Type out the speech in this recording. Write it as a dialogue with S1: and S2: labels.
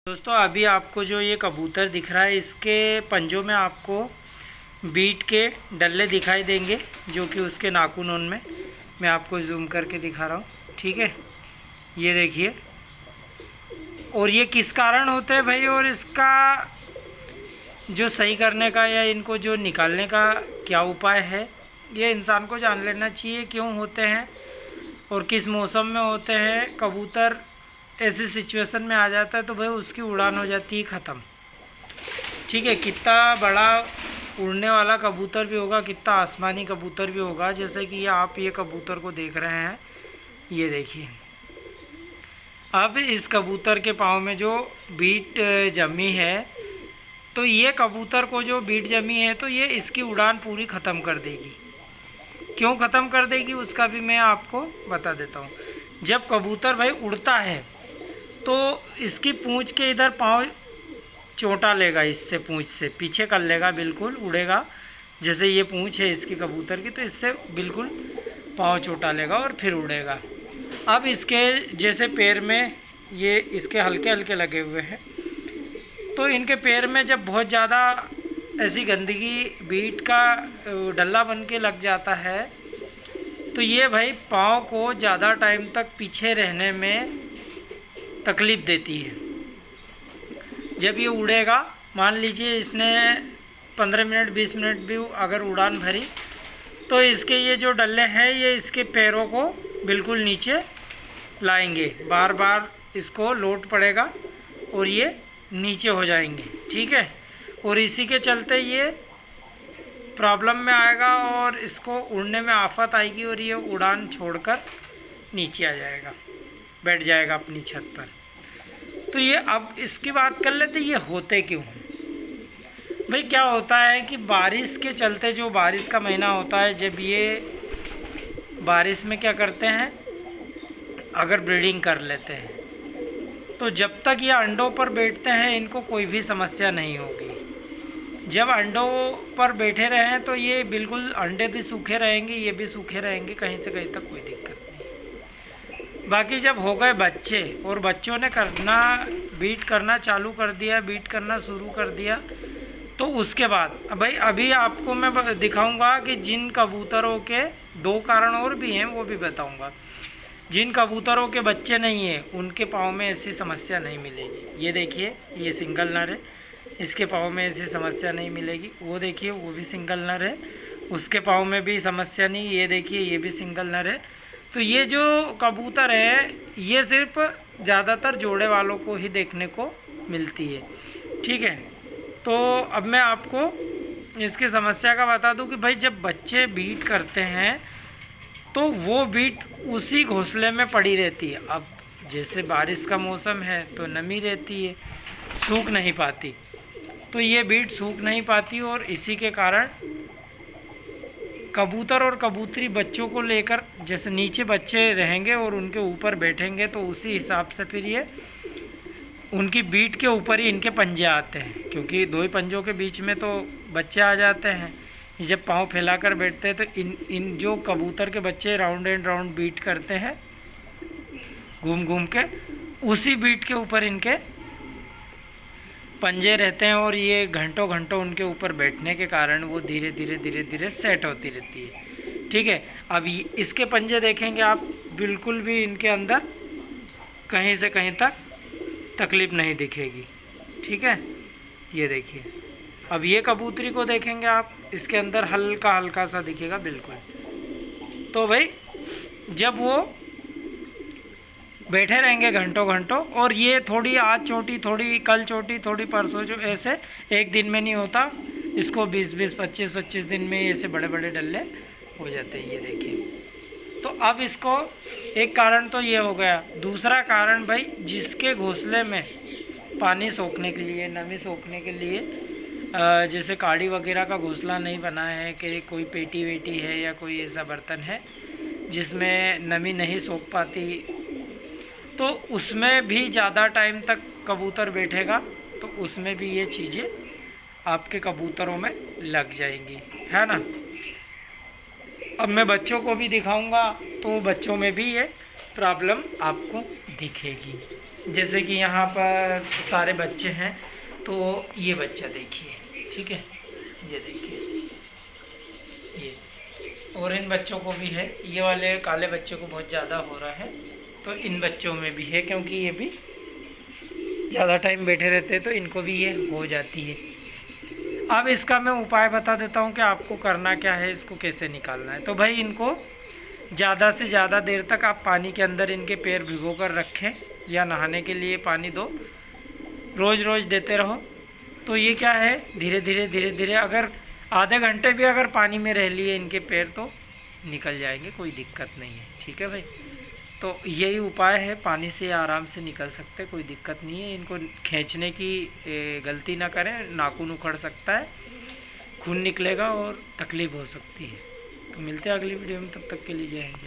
S1: दोस्तों अभी आपको जो ये कबूतर दिख रहा है इसके पंजों में आपको बीट के डल्ले दिखाई देंगे जो कि उसके नाखून में मैं आपको जूम करके दिखा रहा हूँ। ठीक है, ये देखिए। और ये किस कारण होते हैं भाई, और इसका जो सही करने का या इनको जो निकालने का क्या उपाय है, ये इंसान को जान लेना चाहिए। क्यों होते हैं और किस मौसम में होते हैं। कबूतर ऐसी सिचुएशन में आ जाता है तो भाई उसकी उड़ान हो जाती है ख़त्म। ठीक है, कितना बड़ा उड़ने वाला कबूतर भी होगा, कितना आसमानी कबूतर भी होगा। जैसे कि आप ये कबूतर को देख रहे हैं, ये देखिए। अब इस कबूतर के पाँव में जो बीट जमी है, तो ये कबूतर को जो बीट जमी है तो ये इसकी उड़ान पूरी ख़त्म कर देगी। क्यों ख़त्म कर देगी उसका भी मैं आपको बता देता हूँ। जब कबूतर भाई उड़ता है तो इसकी पूँछ के इधर पाँव चोटा लेगा, इससे पूँछ से पीछे कर लेगा, बिल्कुल उड़ेगा। जैसे ये पूँछ है इसकी कबूतर की, तो इससे बिल्कुल पाँव चोटा लेगा और फिर उड़ेगा। अब इसके जैसे पैर में ये इसके हल्के हल्के लगे हुए हैं, तो इनके पैर में जब बहुत ज़्यादा ऐसी गंदगी बीट का डल्ला बन के लग जाता है तो ये भाई पाँव को ज़्यादा टाइम तक पीछे रहने में तकलीफ़ देती है। जब ये उड़ेगा, मान लीजिए इसने 15 मिनट 20 मिनट भी अगर उड़ान भरी, तो इसके ये जो डल्ले हैं ये इसके पैरों को बिल्कुल नीचे लाएंगे, बार बार इसको लोड पड़ेगा और ये नीचे हो जाएंगे। ठीक है, और इसी के चलते ये प्रॉब्लम में आएगा और इसको उड़ने में आफत आएगी और ये उड़ान छोड़कर नीचे आ जाएगा, बैठ जाएगा अपनी छत पर। तो ये अब इसकी बात कर लेते, ये होते क्यों हैं भाई। क्या होता है कि बारिश के चलते, जो बारिश का महीना होता है, जब ये बारिश में क्या करते हैं, अगर ब्रीडिंग कर लेते हैं तो जब तक ये अंडों पर बैठते हैं इनको कोई भी समस्या नहीं होगी। जब अंडों पर बैठे रहें तो ये बिल्कुल अंडे भी सूखे रहेंगे, ये भी सूखे रहेंगे, कहीं से कहीं तक कोई दिक्कत नहीं। बाकी जब हो गए बच्चे और बच्चों ने बीट करना चालू कर दिया, बीट करना शुरू कर दिया, तो उसके बाद भाई अभी आपको मैं दिखाऊंगा कि जिन कबूतरों के 2 कारण और भी हैं वो भी बताऊंगा। जिन कबूतरों के बच्चे नहीं हैं उनके पाँव में ऐसी समस्या नहीं मिलेगी। ये देखिए, ये सिंगल नर है, इसके पाँव में ऐसी समस्या नहीं मिलेगी। वो देखिए, वो भी सिंगल नर है, उसके पाँव में भी समस्या नहीं। ये देखिए, ये भी सिंगल नर है। तो ये जो कबूतर है ये सिर्फ ज़्यादातर जोड़े वालों को ही देखने को मिलती है। ठीक है, तो अब मैं आपको इसकी समस्या का बता दूं कि भाई जब बच्चे बीट करते हैं तो वो बीट उसी घोंसले में पड़ी रहती है। अब जैसे बारिश का मौसम है तो नमी रहती है, सूख नहीं पाती, तो ये बीट सूख नहीं पाती और इसी के कारण कबूतर और कबूतरी बच्चों को लेकर, जैसे नीचे बच्चे रहेंगे और उनके ऊपर बैठेंगे तो उसी हिसाब से फिर ये उनकी बीट के ऊपर ही इनके पंजे आते हैं, क्योंकि 2 ही पंजों के बीच में तो बच्चे आ जाते हैं। जब पाँव फैलाकर बैठते हैं तो इन जो कबूतर के बच्चे राउंड एंड राउंड बीट करते हैं घूम घूम के, उसी बीट के ऊपर इनके पंजे रहते हैं और ये घंटों घंटों उनके ऊपर बैठने के कारण वो धीरे धीरे धीरे धीरे सेट होती रहती है। ठीक है, अब इसके पंजे देखेंगे आप, बिल्कुल भी इनके अंदर कहीं से कहीं तक तकलीफ़ नहीं दिखेगी। ठीक है, ये देखिए। अब ये कबूतरी को देखेंगे आप, इसके अंदर हल्का हल्का सा दिखेगा बिल्कुल। तो भाई जब वो बैठे रहेंगे घंटों घंटों, और ये थोड़ी आज चोटी, थोड़ी कल चोटी, थोड़ी परसों, जो ऐसे एक दिन में नहीं होता, इसको 20-20 25-25 दिन में ऐसे बड़े बड़े डल्ले हो जाते हैं। ये देखिए। तो अब इसको एक कारण तो ये हो गया। दूसरा कारण भाई, जिसके घोंसले में पानी सोखने के लिए, नमी सोखने के लिए, जैसे काड़ी वगैरह का घोंसला नहीं बना है, कि कोई पेटी वेटी है या कोई ऐसा बर्तन है जिसमें नमी नहीं सोख पाती, तो उसमें भी ज़्यादा टाइम तक कबूतर बैठेगा तो उसमें भी ये चीज़ें आपके कबूतरों में लग जाएंगी, है ना। अब मैं बच्चों को भी दिखाऊंगा तो बच्चों में भी ये प्रॉब्लम आपको दिखेगी। जैसे कि यहाँ पर सारे बच्चे हैं, तो ये बच्चा देखिए, ठीक है, ये देखिए ये, और इन बच्चों को भी है, ये वाले काले बच्चे को बहुत ज़्यादा हो रहा है, तो इन बच्चों में भी है, क्योंकि ये भी ज़्यादा टाइम बैठे रहते हैं तो इनको भी ये हो जाती है। अब इसका मैं उपाय बता देता हूँ कि आपको करना क्या है, इसको कैसे निकालना है। तो भाई इनको ज़्यादा से ज़्यादा देर तक आप पानी के अंदर इनके पैर भिगो कर रखें, या नहाने के लिए पानी दो, रोज़ रोज़ देते रहो। तो ये क्या है, धीरे धीरे अगर आधे घंटे भी अगर पानी में रह लिए इनके पैर तो निकल जाएंगे, कोई दिक्कत नहीं है, ठीक है भाई। तो यही उपाय है, पानी से आराम से निकल सकते, कोई दिक्कत नहीं है। इनको खींचने की गलती ना करें, नाखून उखड़ सकता है, खून निकलेगा और तकलीफ़ हो सकती है। तो मिलते हैं अगली वीडियो में, तब तक के लिए जय हिंद।